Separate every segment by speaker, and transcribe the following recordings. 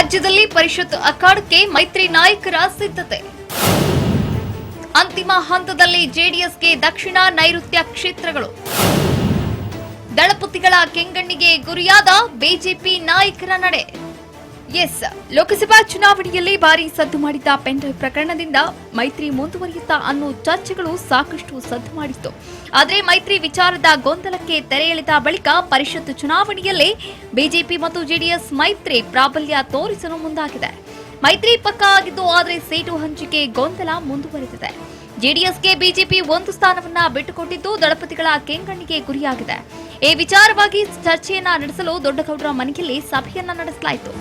Speaker 1: ರಾಜ್ಯದಲ್ಲಿ ಪರಿಷತ್ ಅಖಾಡಕ್ಕೆ ಮೈತ್ರಿ ನಾಯಕರ ಸಿದ್ಧತೆ. ಅಂತಿಮ ಹಂತದಲ್ಲಿ ಜೆಡಿಎಸ್ಗೆ ದಕ್ಷಿಣ ನೈಋತ್ಯ ಕ್ಷೇತ್ರಗಳು. ದಳಪತಿಗಳ ಕೆಂಗಣ್ಣಿಗೆ ಗುರಿಯಾದ ಬಿಜೆಪಿ ನಾಯಕರ ನಡೆ. ಲೋಕಸಭಾ ಚುನಾವಣೆಯಲ್ಲಿ ಭಾರಿ ಸದ್ದು ಮಾಡಿದ್ದ ಪೆನ್ಡ್ರೈವ್ ಪ್ರಕರಣದಿಂದ ಮೈತ್ರಿ ಮುಂದುವರಿಯುತ್ತಾ ಅನ್ನೋ ಚರ್ಚೆಗಳು ಸಾಕಷ್ಟು ಸದ್ದು ಮಾಡಿತ್ತು. ಆದರೆ ಮೈತ್ರಿ ವಿಚಾರದ ಗೊಂದಲಕ್ಕೆ ತೆರೆ ಎಳೆದ ಬಳಿಕ ಪರಿಷತ್ ಚುನಾವಣೆಯಲ್ಲಿ ಬಿಜೆಪಿ ಮತ್ತು ಜೆಡಿಎಸ್ ಮೈತ್ರಿ ಪ್ರಾಬಲ್ಯ ತೋರಿಸಲು ಮುಂದಾಗಿದೆ. ಮೈತ್ರಿ ಪಕ್ಕ ಆಗಿದ್ದು, ಆದರೆ ಸೀಟು ಹಂಚಿಕೆ ಗೊಂದಲ ಮುಂದುವರೆದಿದೆ. ಜೆಡಿಎಸ್ಗೆ ಬಿಜೆಪಿ ಒಂದು ಸ್ಥಾನವನ್ನ ಬಿಟ್ಟುಕೊಟ್ಟಿದ್ದು, ದಳಪತಿಗಳ ಕೆಂಗಣ್ಣಿಗೆ ಗುರಿಯಾಗಿದೆ. ಈ ವಿಚಾರವಾಗಿ ಚರ್ಚೆಯನ್ನ ನಡೆಸಲು ದೊಡ್ಡಗೌಡರ ಮನೆಯಲ್ಲಿ ಸಭೆಯನ್ನ ನಡೆಸಲಾಯಿತು.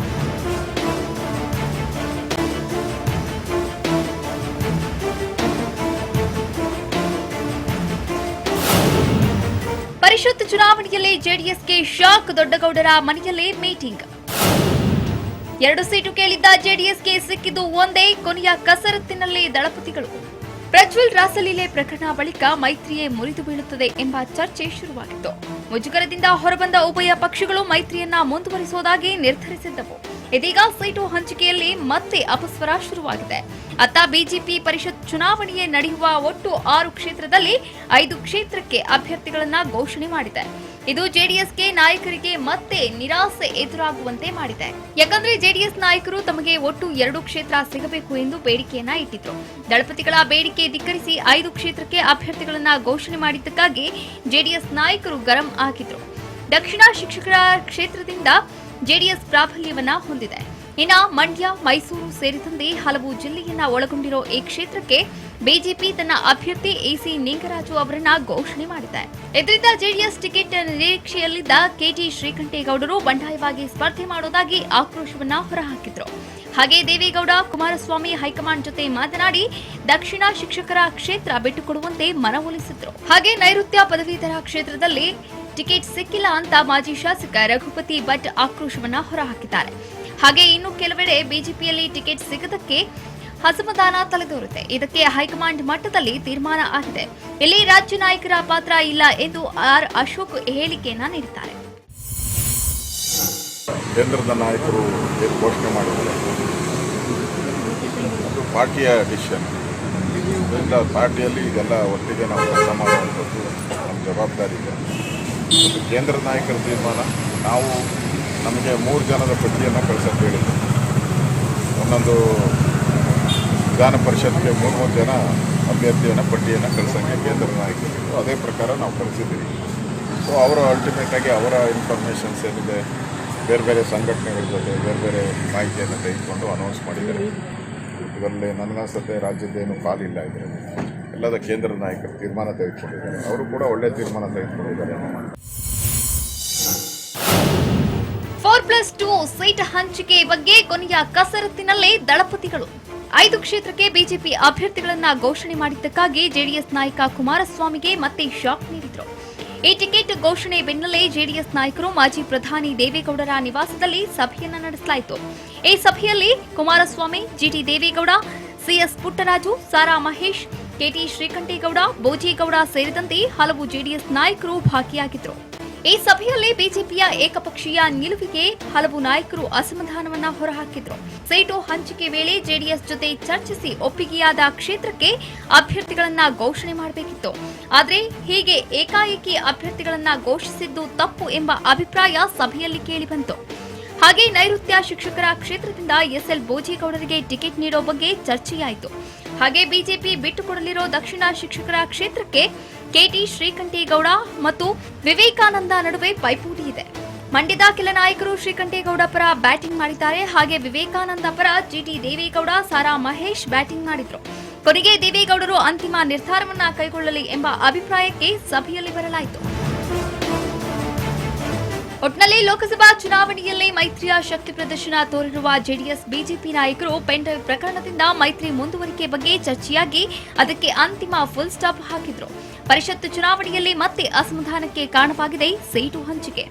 Speaker 1: ಪರಿಷತ್ ಚುನಾವಣೆಯಲ್ಲಿ ಜೆಡಿಎಸ್ಗೆ ಶಾಕ್. ದೊಡ್ಡಗೌಡರ ಮನೆಯಲ್ಲಿ ಮೀಟಿಂಗ್. 2 ಸೀಟು ಕೇಳಿದ್ದ ಜೆಡಿಎಸ್ಗೆ ಸಿಕ್ಕಿದ್ದು ಒಂದೇ. ಕೊನೆಯ ಕಸರತ್ತಿನಲ್ಲಿ ದಳಪತಿಗಳು. ಪ್ರಜ್ವಲ್ ರಾಸಲೀಲೆ ಪ್ರಕರಣ ಬಳಿಕ ಮೈತ್ರಿಯೇ ಮುರಿದು ಬೀಳುತ್ತದೆ ಎಂಬ ಚರ್ಚೆ ಶುರುವಾಗಿತ್ತು. ಮುಜುಗರದಿಂದ ಹೊರಬಂದ ಉಭಯ ಪಕ್ಷಗಳು ಮೈತ್ರಿಯನ್ನ ಮುಂದುವರಿಸುವುದಾಗಿ ನಿರ್ಧರಿಸಿದ್ದವು. ಇದೀಗ ಸೀಟು ಹಂಚಿಕೆಯಲ್ಲಿ ಮತ್ತೆ ಅಪಸ್ವರ ಶುರುವಾಗಿದೆ. ಅತ್ತ ಬಿಜೆಪಿ ಪರಿಷತ್ ಚುನಾವಣೆಯೇ ನಡೆಯುವ ಒಟ್ಟು 6 ಕ್ಷೇತ್ರದಲ್ಲಿ 5 ಕ್ಷೇತ್ರಕ್ಕೆ ಅಭ್ಯರ್ಥಿಗಳನ್ನ ಘೋಷಣೆ ಮಾಡಿದೆ. ಇದು ಜೆಡಿಎಸ್ಗೆ ನಾಯಕರಿಗೆ ಮತ್ತೆ ನಿರಾಸೆ ಎದುರಾಗುವಂತೆ ಮಾಡಿದೆ. ಯಾಕಂದ್ರೆ ಜೆಡಿಎಸ್ ನಾಯಕರು ತಮಗೆ ಒಟ್ಟು 2 ಕ್ಷೇತ್ರ ಸಿಗಬೇಕು ಎಂದು ಬೇಡಿಕೆಯನ್ನ ಇಟ್ಟಿದ್ರು. ದಳಪತಿಗಳ ಬೇಡಿಕೆ ಧಿಕ್ಕರಿಸಿ 5 ಕ್ಷೇತ್ರಕ್ಕೆ ಅಭ್ಯರ್ಥಿಗಳನ್ನ ಘೋಷಣೆ ಮಾಡಿದ್ದಕ್ಕಾಗಿ ಜೆಡಿಎಸ್ ನಾಯಕರು ಗರಂ ಆಗಿದ್ರು. ದಕ್ಷಿಣ ಶಿಕ್ಷಕರ ಕ್ಷೇತ್ರದಿಂದ ಜೆಡಿಎಸ್ ಪ್ರಾಬಲ್ಯವನ್ನ ಹೊಂದಿದೆ. ಇನ್ನು ಮಂಡ್ಯ, ಮೈಸೂರು ಸೇರಿದಂತೆ ಹಲವು ಜಿಲ್ಲೆಯನ್ನ ಒಳಗೊಂಡಿರೋ ಈ ಕ್ಷೇತ್ರಕ್ಕೆ ಬಿಜೆಪಿ ತನ್ನ ಅಭ್ಯರ್ಥಿ ಎಸಿ ನಿಂಗರಾಜು ಅವರನ್ನ ಘೋಷಣೆ ಮಾಡಿದೆ. ಇದರಿಂದ ಜೆಡಿಎಸ್ ಟಿಕೆಟ್ ನಿರೀಕ್ಷೆಯಲ್ಲಿದ್ದ ಕೆಟಿ ಶ್ರೀಕಂಠೇಗೌಡರು ಬಂಡಾಯವಾಗಿ ಸ್ಪರ್ಧೆ ಮಾಡುವುದಾಗಿ ಆಕ್ರೋಶವನ್ನ ಹೊರಹಾಕಿದ್ರು. ಹಾಗೆ ದೇವೇಗೌಡ ಕುಮಾರಸ್ವಾಮಿ ಹೈಕಮಾಂಡ್ ಜೊತೆ ಮಾತನಾಡಿ ದಕ್ಷಿಣ ಶಿಕ್ಷಕರ ಕ್ಷೇತ್ರ ಬಿಟ್ಟುಕೊಡುವಂತೆ ಮನವೊಲಿಸಿದ್ರು. ಹಾಗೆ ನೈಋತ್ಯ ಪದವೀಧರ ಕ್ಷೇತ್ರದಲ್ಲಿ ಟಿಕೆಟ್ ಸಿಕ್ಕಿಲ್ಲ ಅಂತ ಮಾಜಿ ಶಾಸಕ ರಘುಪತಿ ಭಟ್ ಆಕ್ರೋಶವನ್ನ ಹೊರಹಾಕಿದ್ದಾರೆ. ಹಾಗೆ ಇನ್ನು ಕೆಲವೆಡೆ ಬಿಜೆಪಿಯಲ್ಲಿ ಟಿಕೆಟ್ ಸಿಗದಕ್ಕೆ ಅಸಮಾಧಾನ ತಲೆದೋರುತ್ತೆ. ಇದಕ್ಕೆ ಹೈಕಮಾಂಡ್ ಮಟ್ಟದಲ್ಲಿ ತೀರ್ಮಾನ ಆಗಿದೆ. ಇಲ್ಲಿ ರಾಜ್ಯ ನಾಯಕರ ಪಾತ್ರ ಇಲ್ಲ ಎಂದು ಆರ್ ಅಶೋಕ್ ಹೇಳಿಕೆಯನ್ನ ನೀಡಿದ್ದಾರೆ.
Speaker 2: ಕೇಂದ್ರದ ನಾಯಕರು ಘೋಷಣೆ ಮಾಡಿದ್ದಾರೆ, ಅದು ಪಾರ್ಟಿಯ ಡಿಸಿಷನ್. ಇದರಿಂದ ಪಾರ್ಟಿಯಲ್ಲಿ ಇದೆಲ್ಲ ಒಟ್ಟಿಗೆ ನಾವು ಕೆಲಸ ಮಾಡುವಂಥದ್ದು ನಮ್ಮ ಜವಾಬ್ದಾರಿ ಇದೆ. ಕೇಂದ್ರ ನಾಯಕರ ತೀರ್ಮಾನ. ನಾವು ನಮಗೆ 3 ಜನದ ಪಟ್ಟಿಯನ್ನು ಕಳಿಸೋಕ್ಕೆ ಹೇಳಿದ್ದೆ. ಒಂದೊಂದು ವಿಧಾನ ಪರಿಷತ್ಗೆ 3 ಜನ ಅಭ್ಯರ್ಥಿಯನ್ನು ಪಟ್ಟಿಯನ್ನು ಕಳಿಸೋಕ್ಕೆ ಕೇಂದ್ರ ನಾಯಕರು, ಅದೇ ಪ್ರಕಾರ ನಾವು ಕಳಿಸಿದ್ದೀವಿ. ಸೊ ಅವರು ಅಲ್ಟಿಮೇಟಾಗಿ ಅವರ ಇನ್ಫಾರ್ಮೇಷನ್ಸ್ ಏನಿದೆ ಬೇರೆ ಬೇರೆ ಸಂಘಟನೆಗಳ ಜೊತೆ ಬೇರೆ ಬೇರೆ ಮಾಹಿತಿಯನ್ನು ತೆಗೆದುಕೊಂಡು ಅನೌನ್ಸ್ ಮಾಡಿದ್ದಾರೆ. ಇದರಲ್ಲಿ ನನಗನ್ಸುತ್ತೆ ರಾಜ್ಯದ್ದೇನು ಪಾಲಿಲ್ಲ. ಇದರಲ್ಲಿ ಎಲ್ಲದ ಕೇಂದ್ರ ನಾಯಕರು ತೀರ್ಮಾನ ತೆಗೆದುಕೊಂಡಿದ್ದಾರೆ. ಅವರು ಕೂಡ ಒಳ್ಳೆಯ ತೀರ್ಮಾನ ತೆಗೆದುಕೊಂಡಿದ್ದಾರೆ.
Speaker 1: 4+2 ಸೀಟ್ ಹಂಚಿಕೆ ಬಗ್ಗೆ ಕೊನೆಯ ಕಸರತ್ತಿನಲ್ಲೇ ದಳಪತಿಗಳು. 5 ಕ್ಷೇತ್ರಕ್ಕೆ ಬಿಜೆಪಿ ಅಭ್ಯರ್ಥಿಗಳನ್ನ ಘೋಷಣೆ ಮಾಡಿದ್ದಕ್ಕಾಗಿ ಜೆಡಿಎಸ್ ನಾಯಕ ಕುಮಾರಸ್ವಾಮಿಗೆ ಮತ್ತೆ ಶಾಕ್ ನೀಡಿದ್ರು. ಈ ಟಿಕೆಟ್ ಘೋಷಣೆ ಬೆನ್ನಲ್ಲೇ ಜೆಡಿಎಸ್ ನಾಯಕರು ಮಾಜಿ ಪ್ರಧಾನಿ ದೇವೇಗೌಡರ ನಿವಾಸದಲ್ಲಿ ಸಭೆಯನ್ನ ನಡೆಸಲಾಯಿತು. ಈ ಸಭೆಯಲ್ಲಿ ಕುಮಾರಸ್ವಾಮಿ, ಜಿಟಿ ದೇವೇಗೌಡ, ಸಿಎಸ್ ಪುಟ್ಟರಾಜು, ಸಾರಾ ಮಹೇಶ್, ಕೆಟಿ ಶ್ರೀಕಂಠೇಗೌಡ, ಬೋಜೇಗೌಡ ಸೇರಿದಂತೆ ಹಲವು ಜೆಡಿಎಸ್ ನಾಯಕರು ಭಾಗಿಯಾಗಿದ್ದರು. ಈ ಸಭೆಯಲ್ಲಿ ಬಿಜೆಪಿಯ ಏಕಪಕ್ಷೀಯ ನಿಲುವಿಗೆ ಹಲವು ನಾಯಕರು ಅಸಮಾಧಾನವನ್ನ ಹೊರಹಾಕಿದ್ರು. ಸೀಟು ಹಂಚಿಕೆ ವೇಳೆ ಜೆಡಿಎಸ್ ಜೊತೆ ಚರ್ಚಿಸಿ ಒಪ್ಪಿಗೆಯಾದ ಕ್ಷೇತ್ರಕ್ಕೆ ಅಭ್ಯರ್ಥಿಗಳನ್ನ ಘೋಷಣೆ ಮಾಡಬೇಕಿತ್ತು. ಆದರೆ ಹೀಗೆ ಏಕಾಏಕಿ ಅಭ್ಯರ್ಥಿಗಳನ್ನ ಘೋಷಿಸಿದ್ದು ತಪ್ಪು ಎಂಬ ಅಭಿಪ್ರಾಯ ಸಭೆಯಲ್ಲಿ ಕೇಳಿಬಂತು. ಹಾಗೆ ನೈಋತ್ಯ ಶಿಕ್ಷಕರ ಕ್ಷೇತ್ರದಿಂದ ಎಸ್ಎಲ್ ಬೋಜೇಗೌಡರಿಗೆ ಟಿಕೆಟ್ ನೀಡೋ ಬಗ್ಗೆ ಚರ್ಚೆಯಾಯಿತು. ಹಾಗೆ ಬಿಜೆಪಿ ಬಿಟ್ಟುಕೊಡಲಿರೋ ದಕ್ಷಿಣ ಶಿಕ್ಷಕರ ಕ್ಷೇತ್ರಕ್ಕೆ ಕೆಟಿ ಶ್ರೀಕಂಠೇಗೌಡ ಮತ್ತು ವಿವೇಕಾನಂದ ನಡುವೆ ಪೈಪೋಟಿ ಇದೆ. ಮಂಡ್ಯದ ಕೆಲ ನಾಯಕರು ಶ್ರೀಕಂಠೇಗೌಡ ಪರ ಬ್ಯಾಟಿಂಗ್ ಮಾಡಿದ್ದಾರೆ. ಹಾಗೆ ವಿವೇಕಾನಂದ ಪರ ಜಿಟಿ ದೇವೇಗೌಡ, ಸಾರಾ ಮಹೇಶ್ ಬ್ಯಾಟಿಂಗ್ ಮಾಡಿದ್ರು. ಕೊನೆಗೆ ದೇವೇಗೌಡರು ಅಂತಿಮ ನಿರ್ಧಾರವನ್ನ ಕೈಗೊಳ್ಳಲಿ ಎಂಬ ಅಭಿಪ್ರಾಯಕ್ಕೆ ಸಭೆಯಲ್ಲಿ ಬರಲಾಯಿತು. ಒಟ್ನಲ್ಲಿ ಲೋಕಸಭಾ ಚುನಾವಣೆಯಲ್ಲಿ ಮೈತ್ರಿಯ ಶಕ್ತಿ ಪ್ರದರ್ಶನ ತೋರಿರುವ ಜೆಡಿಎಸ್ ಬಿಜೆಪಿ ನಾಯಕರು ಪೆನ್ಡ್ರೈವ್ ಪ್ರಕರಣದಿಂದ ಮೈತ್ರಿ ಮುಂದುವರಿಕೆ ಬಗ್ಗೆ ಚರ್ಚೆಯಾಗಿ ಅದಕ್ಕೆ ಅಂತಿಮ ಫುಲ್ ಸ್ಟಾಪ್ ಹಾಕಿದ್ರು. ಪರಿಷತ್ ಚುನಾವಣೆಯಲ್ಲಿ ಮತ್ತೆ ಅಸಮಾಧಾನಕ್ಕೆ ಕಾರಣವಾಗಿದೆ ಸೀಟು ಹಂಚಿಕೆ.